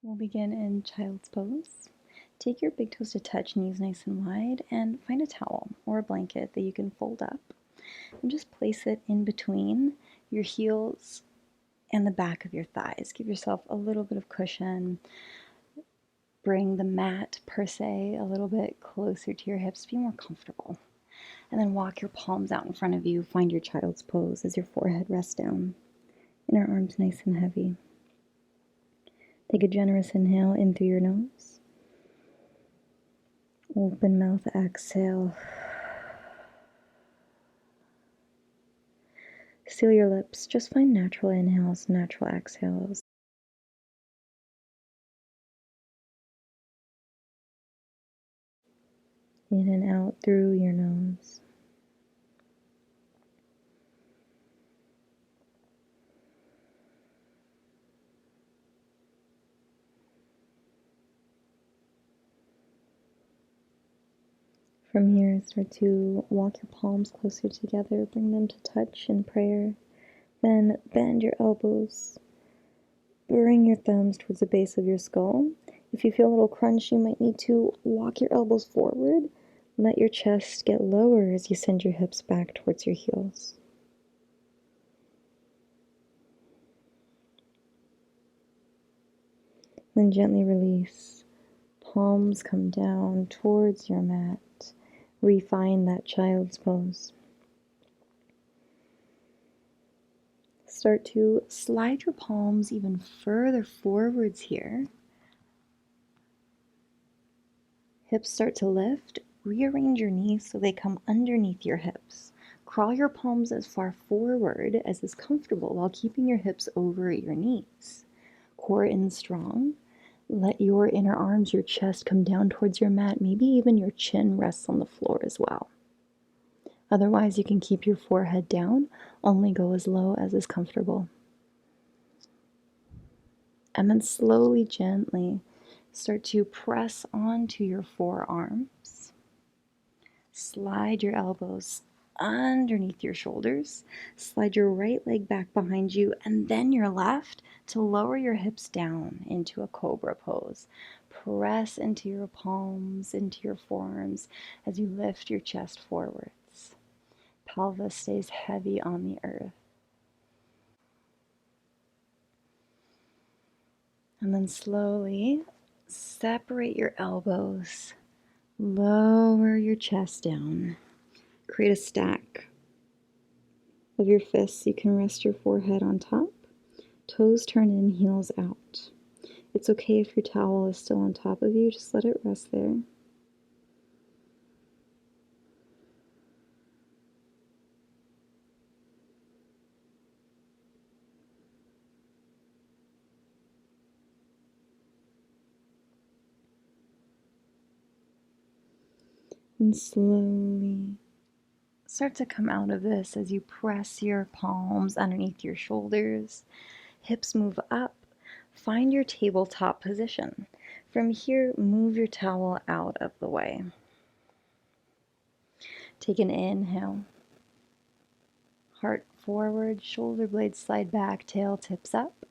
We'll begin in Child's Pose. Take your big toes to touch, knees nice and wide, and find a towel or a blanket that you can fold up. And just place it in between your heels and the back of your thighs. Give yourself a little bit of cushion. Bring the mat, per se, a little bit closer to your hips. Be more comfortable. And then walk your palms out in front of you. Find your Child's Pose as your forehead rests down. Inner arms nice and heavy. Take a generous inhale in through your nose. Open mouth, exhale. Seal your lips. Just find natural inhales, natural exhales. In and out through your nose. From here, start to walk your palms closer together, bring them to touch in prayer. Then bend your elbows. Bring your thumbs towards the base of your skull. If you feel a little crunch, you might need to walk your elbows forward. Let your chest get lower as you send your hips back towards your heels. Then gently release. Palms come down towards your mat. Refine that Child's Pose. Start to slide your palms even further forwards here. Hips start to lift. Rearrange your knees so they come underneath your hips. Crawl your palms as far forward as is comfortable while keeping your hips over your knees. Core in strong. Let your inner arms, your chest come down towards your mat. Maybe even your chin rests on the floor as well. Otherwise, you can keep your forehead down. Only go as low as is comfortable. And then slowly, gently, start to press onto your forearms. Slide your elbows underneath your shoulders. Slide your right leg back behind you and then your left to lower your hips down into a Cobra Pose. Press into your palms, into your forearms as you lift your chest forwards. Pelvis stays heavy on the earth. And then slowly separate your elbows. Lower your chest down. Create a stack of your fists. You can rest your forehead on top. Toes turn in, heels out. It's okay if your towel is still on top of you. Just let it rest there. And slowly start to come out of this as you press your palms underneath your shoulders. Hips move up. Find your tabletop position. From here, move your towel out of the way. Take an inhale. Heart forward, shoulder blades slide back, tail tips up.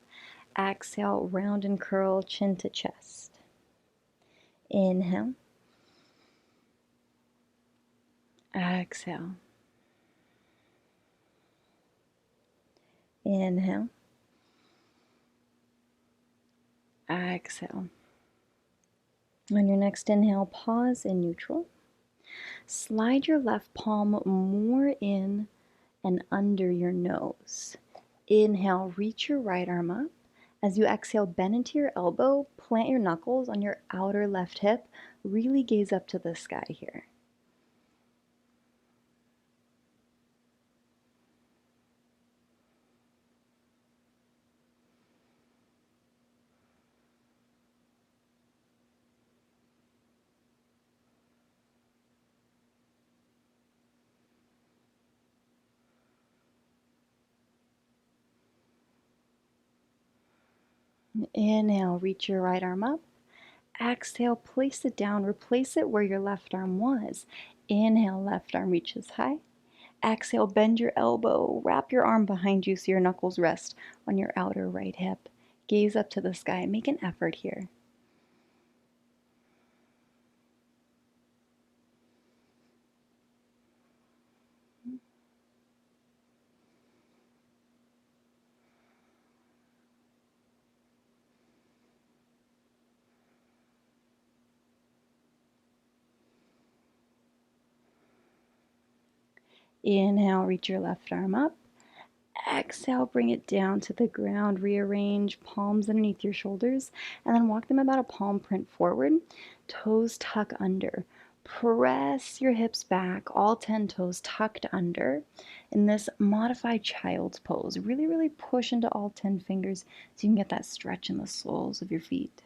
Exhale, round and curl, chin to chest. Inhale. Exhale. Inhale. Exhale. On your next inhale, pause in neutral. Slide your left palm more in and under your nose. Inhale, reach your right arm up. As you exhale, bend into your elbow, plant your knuckles on your outer left hip. Really gaze up to the sky here. Inhale, reach your right arm up. Exhale, place it down. Replace it where your left arm was. Inhale, left arm reaches high. Exhale, bend your elbow. Wrap your arm behind you so your knuckles rest on your outer right hip. Gaze up to the sky. Make an effort here. Inhale, reach your left arm up. Exhale, bring it down to the ground. Rearrange palms underneath your shoulders and then walk them about a palm print forward. Toes tuck under. Press your hips back, all 10 toes tucked under. In this modified child's pose, really push into all 10 fingers so you can get that stretch in the soles of your feet.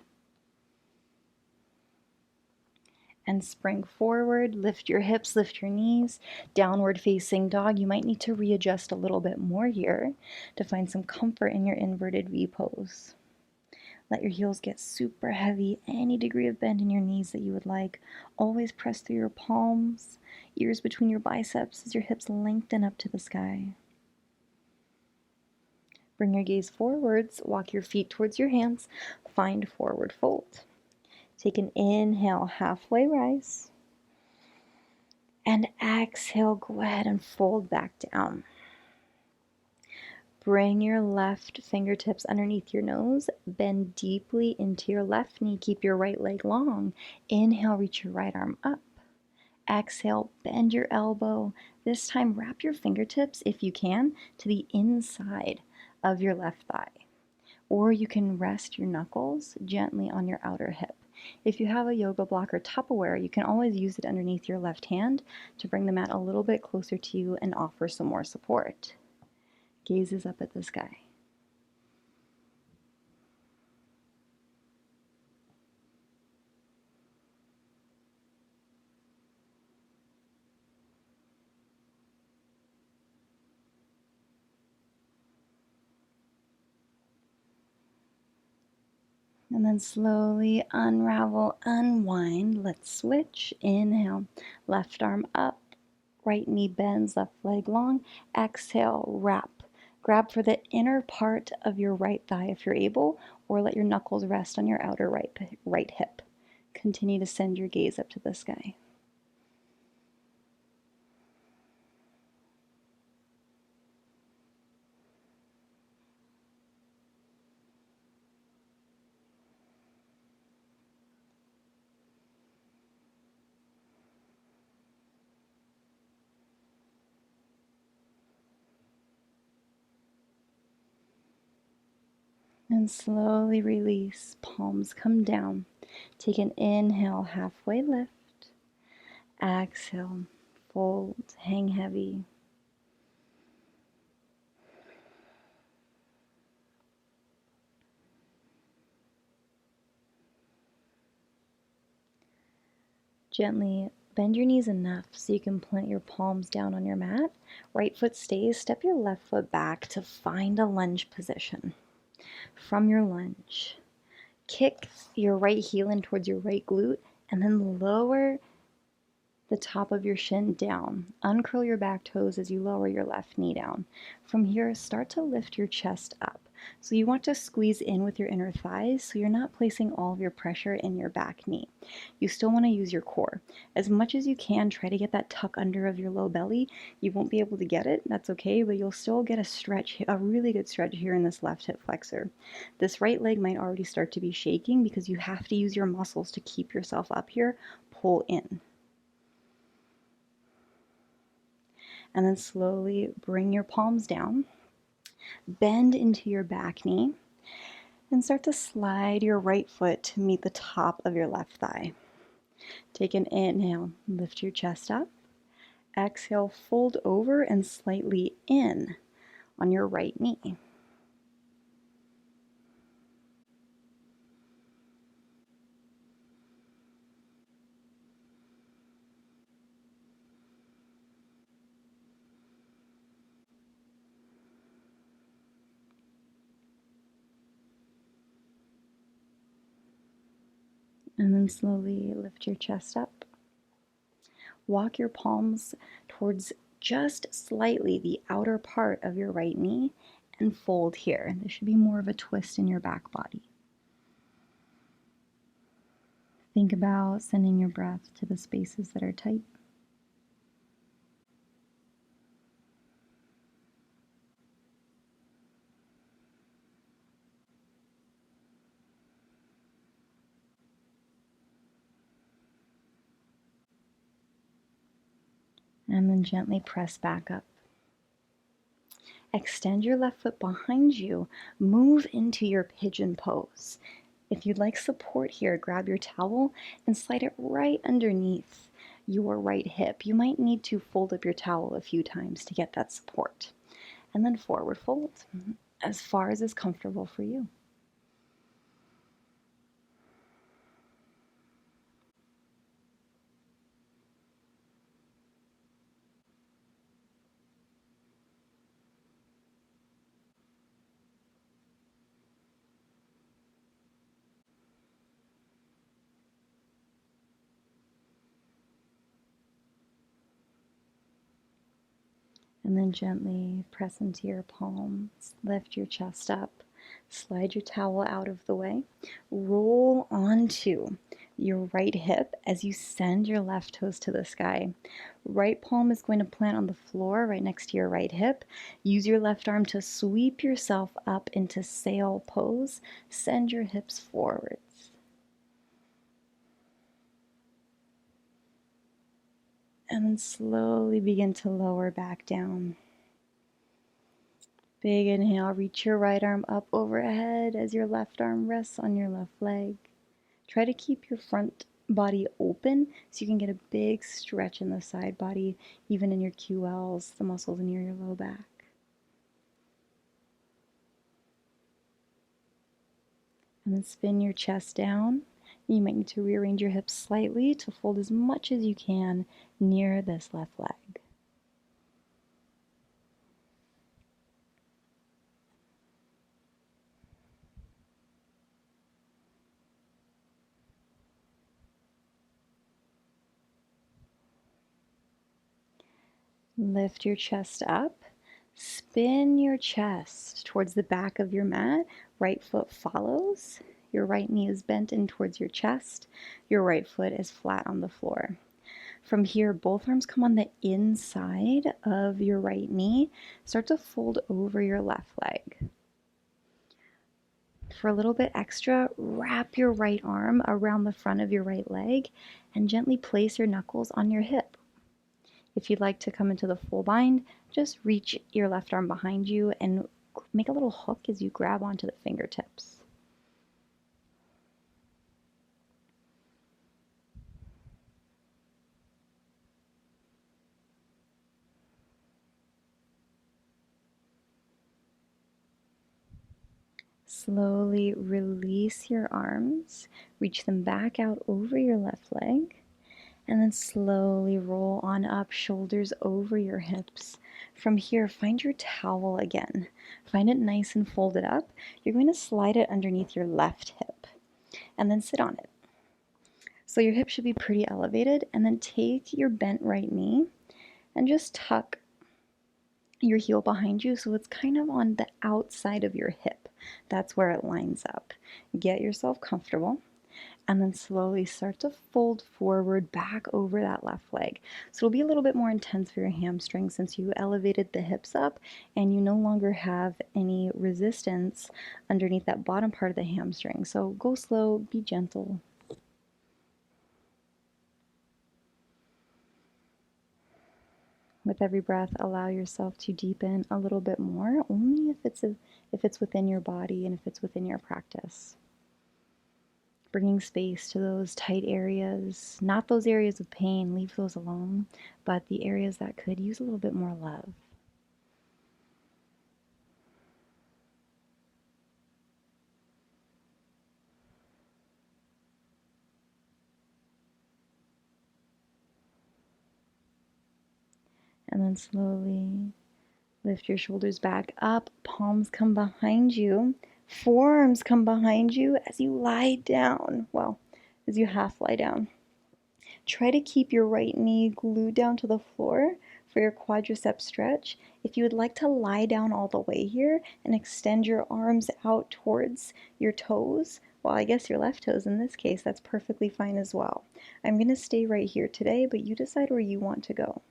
And spring forward, lift your hips, lift your knees, downward facing dog. You might need to readjust a little bit more here to find some comfort in your inverted V pose. Let your heels get super heavy, any degree of bend in your knees that you would like. Always press through your palms, ears between your biceps as your hips lengthen up to the sky. Bring your gaze forwards, walk your feet towards your hands, find forward fold. Take an inhale, halfway rise. And exhale, go ahead and fold back down. Bring your left fingertips underneath your nose. Bend deeply into your left knee. Keep your right leg long. Inhale, reach your right arm up. Exhale, bend your elbow. This time, wrap your fingertips, if you can, to the inside of your left thigh. Or you can rest your knuckles gently on your outer hip. If you have a yoga block or Tupperware, you can always use it underneath your left hand to bring the mat a little bit closer to you and offer some more support. Gazes up at the sky. And then slowly unravel, unwind. Let's switch. Inhale, left arm up, right knee bends, left leg long. Exhale, wrap. Grab for the inner part of your right thigh if you're able, or let your knuckles rest on your outer right hip. Continue to send your gaze up to the sky. And slowly release. Palms come down. Take an inhale, halfway lift. Exhale, fold, hang heavy. Gently bend your knees enough so you can plant your palms down on your mat. Right foot stays. Step your left foot back to find a lunge position. From your lunge, kick your right heel in towards your right glute and then lower the top of your shin down. Uncurl your back toes as you lower your left knee down. From here, start to lift your chest up. So you want to squeeze in with your inner thighs so you're not placing all of your pressure in your back knee. You still want to use your core. As much as you can, try to get that tuck under of your low belly. You won't be able to get it, that's okay, but you'll still get a stretch, a really good stretch here in this left hip flexor. This right leg might already start to be shaking because you have to use your muscles to keep yourself up here. Pull in. And then slowly bring your palms down, bend into your back knee, and start to slide your right foot to meet the top of your left thigh. Take an inhale, lift your chest up. Exhale, fold over and slightly in on your right knee. And then slowly lift your chest up. Walk your palms towards just slightly the outer part of your right knee and fold here. There should be more of a twist in your back body. Think about sending your breath to the spaces that are tight. And then gently press back up. Extend your left foot behind you. Move into your pigeon pose. If you'd like support here, grab your towel and slide it right underneath your right hip. You might need to fold up your towel a few times to get that support. And then forward fold as far as is comfortable for you. And then gently press into your palms, lift your chest up, slide your towel out of the way, roll onto your right hip as you send your left toes to the sky. Right palm is going to plant on the floor right next to your right hip. Use your left arm to sweep yourself up into sail pose. Send your hips forwards. And then slowly begin to lower back down. Big inhale, reach your right arm up overhead as your left arm rests on your left leg. Try to keep your front body open so you can get a big stretch in the side body, even in your QLs, the muscles near your low back. And then spin your chest down. You might need to rearrange your hips slightly to fold as much as you can near this left leg. Lift your chest up. Spin your chest towards the back of your mat. Right foot follows. Your right knee is bent in towards your chest. Your right foot is flat on the floor. From here, both arms come on the inside of your right knee. Start to fold over your left leg. For a little bit extra, wrap your right arm around the front of your right leg and gently place your knuckles on your hip. If you'd like to come into the full bind, just reach your left arm behind you and make a little hook as you grab onto the fingertips. Slowly release your arms, reach them back out over your left leg, and then slowly roll on up, shoulders over your hips. From here, find your towel again. Find it nice and folded up. You're going to slide it underneath your left hip and then sit on it. So your hip should be pretty elevated, and then take your bent right knee and just tuck your heel behind you so it's kind of on the outside of your hip. That's where it lines up. Get yourself comfortable and then slowly start to fold forward back over that left leg. So it'll be a little bit more intense for your hamstrings since you elevated the hips up and you no longer have any resistance underneath that bottom part of the hamstring. So go slow, be gentle. With every breath, allow yourself to deepen a little bit more, only if it's within your body and if it's within your practice. Bringing space to those tight areas, not those areas of pain, leave those alone, but the areas that could use a little bit more love. And then slowly lift your shoulders back up, palms come behind you, forearms come behind you as you lie down. Well, as you half lie down. Try to keep your right knee glued down to the floor For your quadricep stretch, if you would like to lie down all the way here and extend your arms out towards your toes, well, I guess your left toes in this case, that's perfectly fine as well. I'm going to stay right here today, but you decide where you want to go.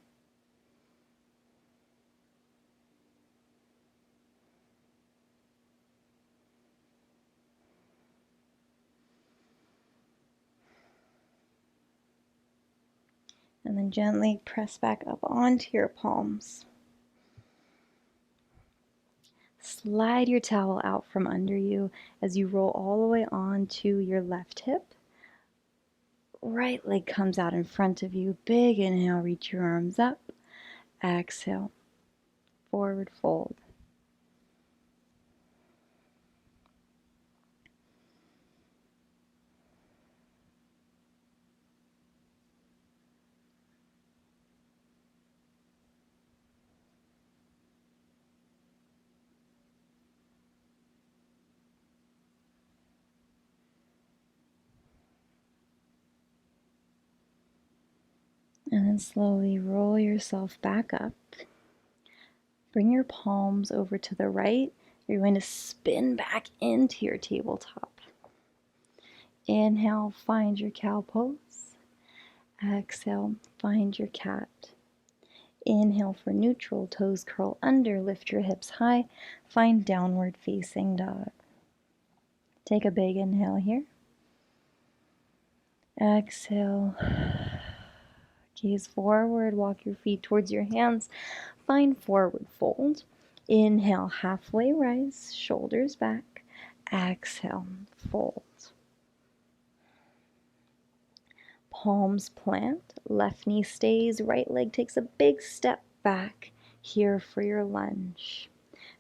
And then gently press back up onto your palms. Slide your towel out from under you as you roll all the way onto your left hip. Right leg comes out in front of you. Big inhale, reach your arms up. Exhale, forward fold. And then slowly roll yourself back up. Bring your palms over to the right. You're going to spin back into your tabletop. Inhale, find your cow pose. Exhale, find your cat. Inhale for neutral, toes curl under, lift your hips high, find downward facing dog. Take a big inhale here. Exhale, gaze forward, walk your feet towards your hands, find forward fold. Inhale, halfway rise, shoulders back. Exhale, fold. Palms plant, left knee stays, right leg takes a big step back here for your lunge.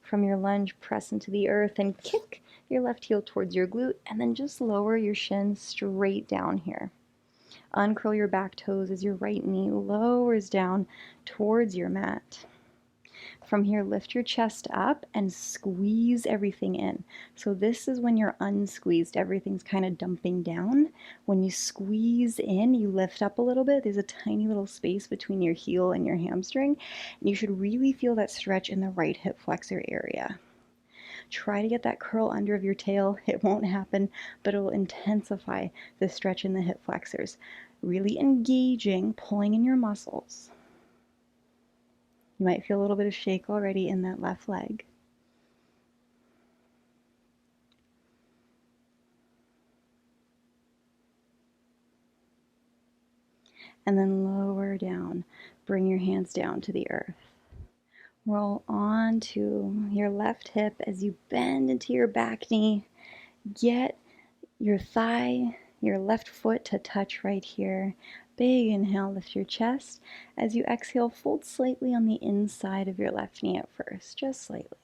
From your lunge, press into the earth and kick your left heel towards your glute, and then just lower your shin straight down here. Uncurl your back toes as your right knee lowers down towards your mat. From here, lift your chest up and squeeze everything in. So this is when you're unsqueezed, everything's kind of dumping down. When you squeeze in, you lift up a little bit. There's a tiny little space between your heel and your hamstring. And you should really feel that stretch in the right hip flexor area. Try to get that curl under of your tail. It won't happen, but it will intensify the stretch in the hip flexors. Really engaging, pulling in your muscles. You might feel a little bit of shake already in that left leg. And then lower down. Bring your hands down to the earth. Roll onto your left hip as you bend into your back knee. Get your thigh, your left foot to touch right here. Big inhale, lift your chest. As you exhale, fold slightly on the inside of your left knee at first, just slightly.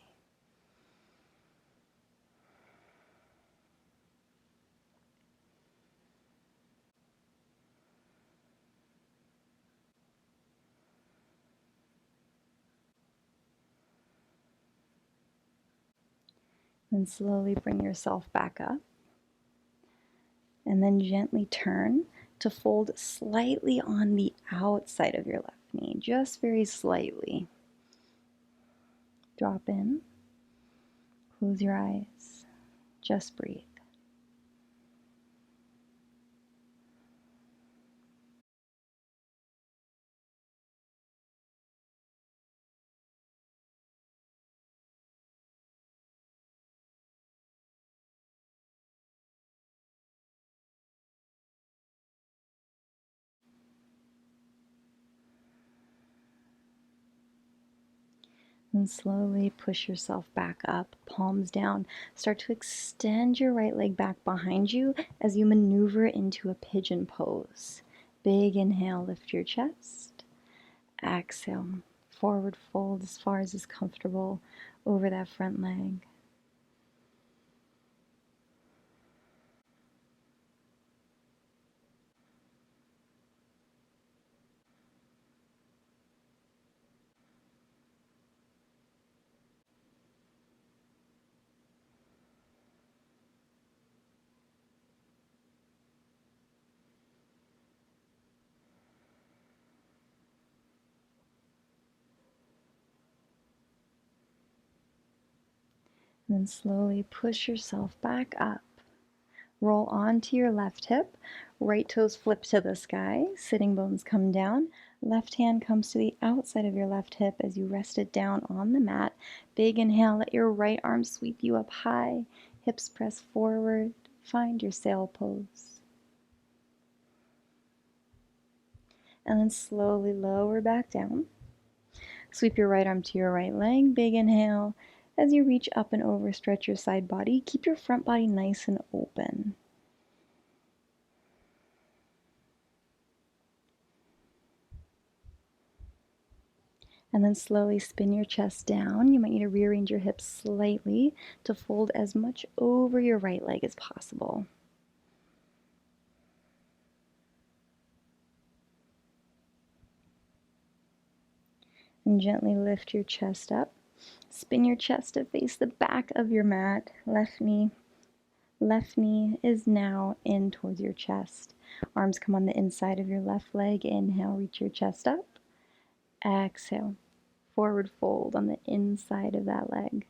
Then slowly bring yourself back up. And then gently turn to fold slightly on the outside of your left knee, just very slightly. Drop in, close your eyes, just breathe. And slowly push yourself back up, palms down. Start to extend your right leg back behind you as you maneuver into a pigeon pose. Big inhale, lift your chest. Exhale, forward fold as far as is comfortable over that front leg. then slowly push yourself back up. Roll onto your left hip, right toes flip to the sky, sitting bones come down, left hand comes to the outside of your left hip as you rest it down on the mat. Big inhale, let your right arm sweep you up high, hips press forward, find your sail pose. And then slowly lower back down. Sweep your right arm to your right leg, big inhale. As you reach up and over, stretch your side body. Keep your front body nice and open. And then slowly spin your chest down. You might need to rearrange your hips slightly to fold as much over your right leg as possible. And gently lift your chest up. Spin your chest to face the back of your mat. Left knee is now in towards your chest. Arms come on the inside of your left leg. Inhale, reach your chest up. Exhale, forward fold on the inside of that leg.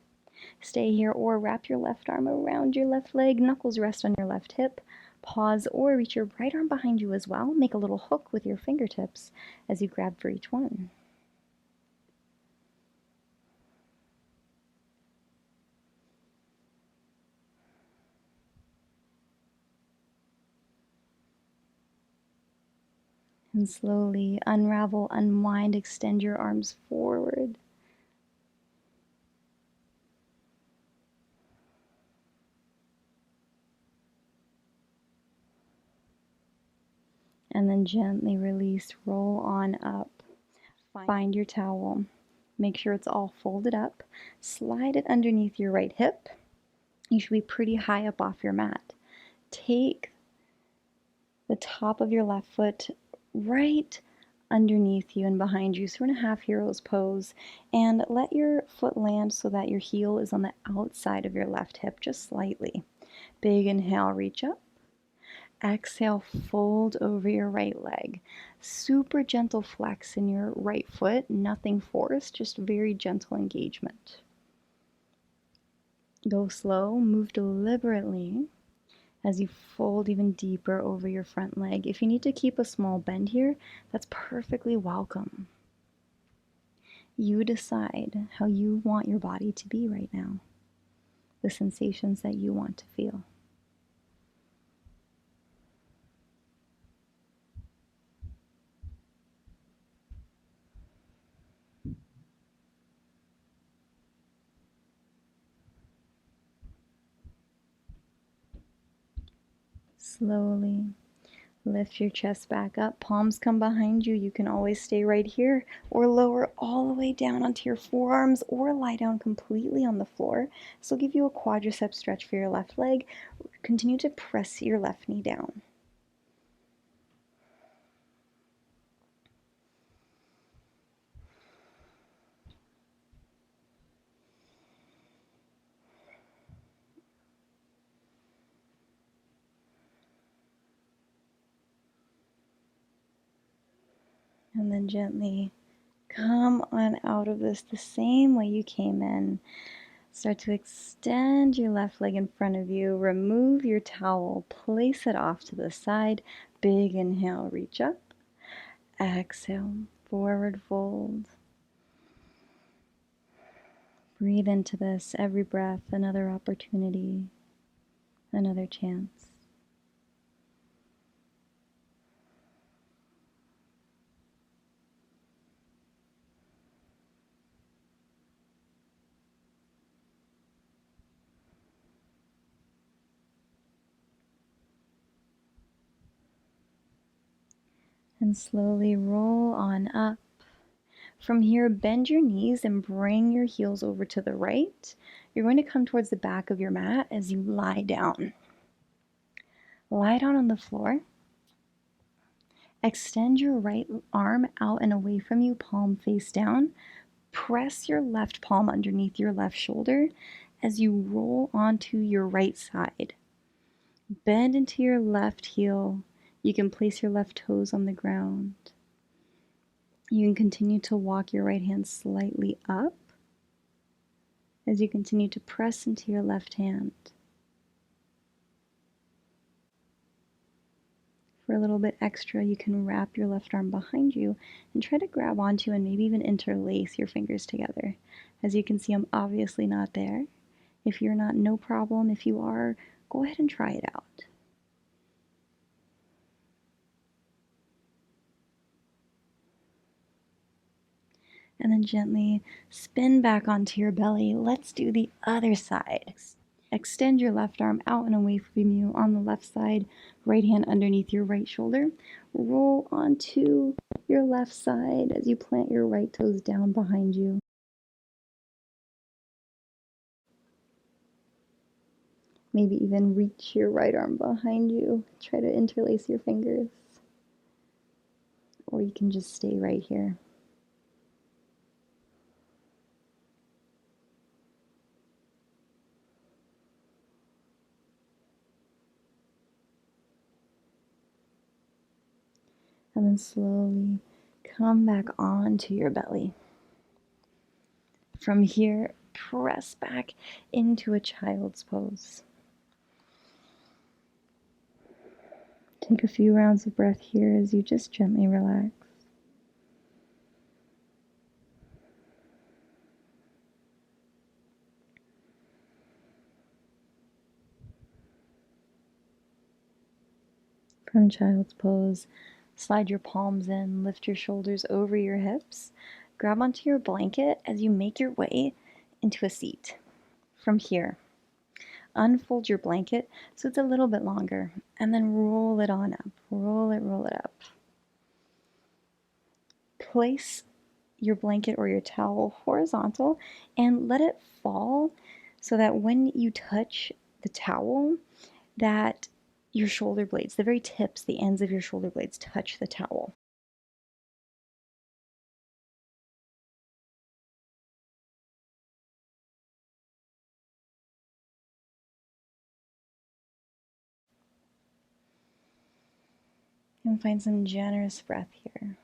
Stay here or wrap your left arm around your left leg. Knuckles rest on your left hip. Pause or reach your right arm behind you as well. Make a little hook with your fingertips as you grab for each one. And slowly unravel, unwind, extend your arms forward. And then gently release, roll on up. Find your towel. Make sure it's all folded up. Slide it underneath your right hip. You should be pretty high up off your mat. Take the top of your left foot right underneath you and behind you, so we're in a half hero's pose, and let your foot land so that your heel is on the outside of your left hip, just slightly. Big inhale, reach up. Exhale, fold over your right leg. Super gentle flex in your right foot, nothing forced, just very gentle engagement. Go slow, move deliberately as you fold even deeper over your front leg. If you need to keep a small bend here, that's perfectly welcome. You decide how you want your body to be right now, the sensations that you want to feel. Slowly lift your chest back up, palms come behind you. You can always stay right here or lower all the way down onto your forearms or lie down completely on the floor. This will give you a quadricep stretch for your left leg. Continue to press your left knee down. And then gently come on out of this the same way you came in. Start to extend your left leg in front of you. Remove your towel. Place it off to the side. Big inhale, reach up. Exhale, forward fold. Breathe into this every breath, another opportunity, another chance. And slowly roll on up. From here, bend your knees and bring your heels over to the right. You're going to come towards the back of your mat as you lie down. Lie down on the floor. Extend your right arm out and away from you, palm face down. Press your left palm underneath your left shoulder as you roll onto your right side. Bend into your left heel. You can place your left toes on the ground. You can continue to walk your right hand slightly up as you continue to press into your left hand. For a little bit extra, you can wrap your left arm behind you and try to grab onto and maybe even interlace your fingers together. As you can see, I'm obviously not there. If you're not, no problem. If you are, go ahead and try it out. And then gently spin back onto your belly. Let's do the other side. Extend your left arm out and away from you on the left side, right hand underneath your right shoulder. Roll onto your left side as you plant your right toes down behind you. Maybe even reach your right arm behind you. Try to interlace your fingers. Or you can just stay right here. And then slowly come back onto your belly. From here, press back into a child's pose. Take a few rounds of breath here as you just gently relax. From child's pose, slide your palms in, lift your shoulders over your hips, grab onto your blanket as you make your way into a seat. From here, unfold your blanket so it's a little bit longer, and then roll it on up. Roll it up. Place your blanket or your towel horizontal and let it fall so that when you touch the towel, that your shoulder blades, the very tips, the ends of your shoulder blades touch the towel. And find some generous breath here.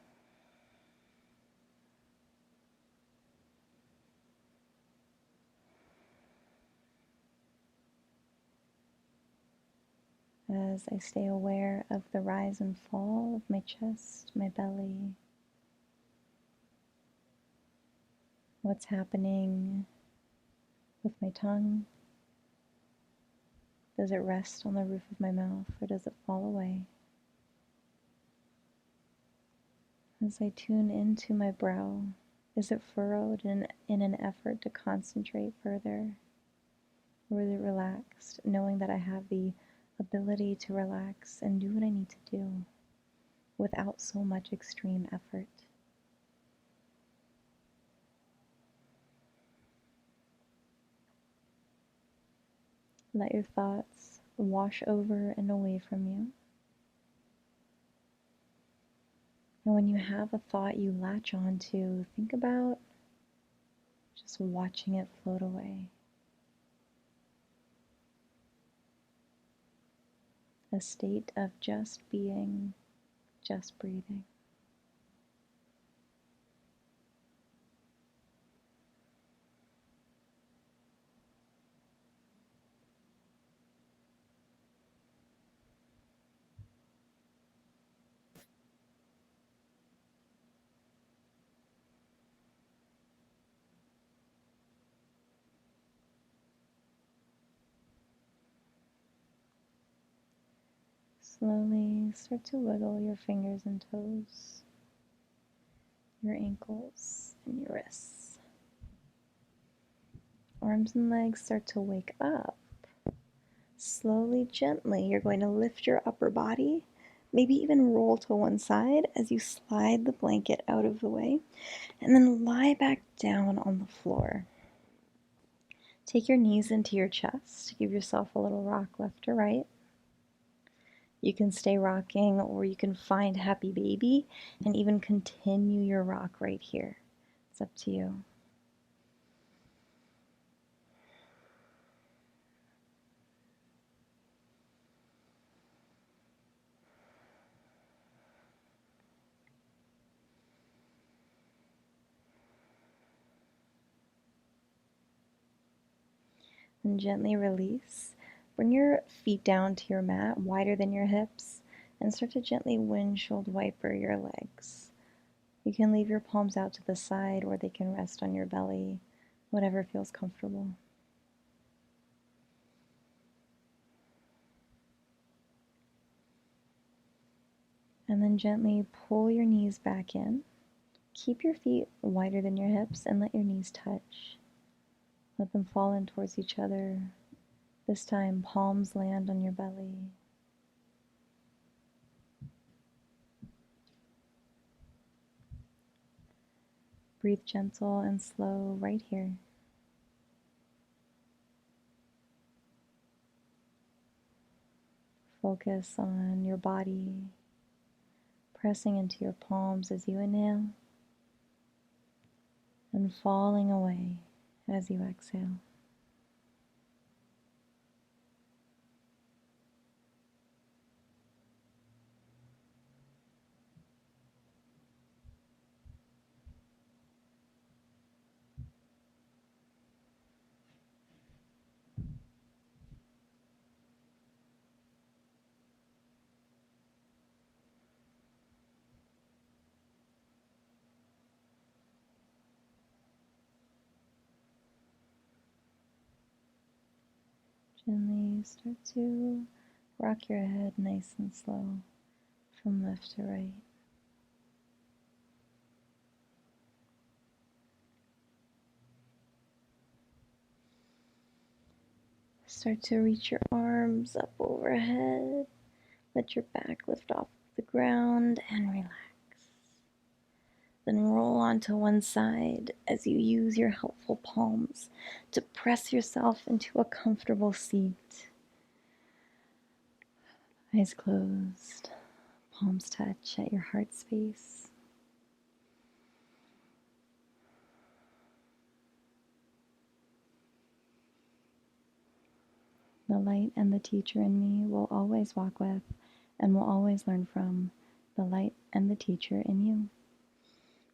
As I stay aware of the rise and fall of my chest, my belly, what's happening with my tongue. Does it rest on the roof of my mouth or does it fall away? As I tune into my brow, is it furrowed in an effort to concentrate further? Or is it relaxed, knowing that I have the ability to relax and do what I need to do without so much extreme effort? Let your thoughts wash over and away from you. And when you have a thought you latch onto, think about just watching it float away. A state of just being, just breathing. Slowly start to wiggle your fingers and toes, your ankles and your wrists. Arms and legs start to wake up. Slowly, gently, you're going to lift your upper body, maybe even roll to one side as you slide the blanket out of the way, and then lie back down on the floor. Take your knees into your chest. Give yourself a little rock left or right. You can stay rocking or you can find happy baby and even continue your rock right here. It's up to you. And gently release. Bring your feet down to your mat, wider than your hips, and start to gently windshield wiper your legs. You can leave your palms out to the side or they can rest on your belly, whatever feels comfortable. And then gently pull your knees back in. Keep your feet wider than your hips and let your knees touch. Let them fall in towards each other. This time, palms land on your belly. Breathe gentle and slow right here. Focus on your body, pressing into your palms as you inhale and falling away as you exhale. Gently start to rock your head nice and slow from left to right. Start to reach your arms up overhead. Let your back lift off the ground and relax. Then roll onto one side as you use your helpful palms to press yourself into a comfortable seat. Eyes closed, palms touch at your heart space. The light and the teacher in me will always walk with and will always learn from the light and the teacher in you.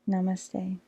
Namaste.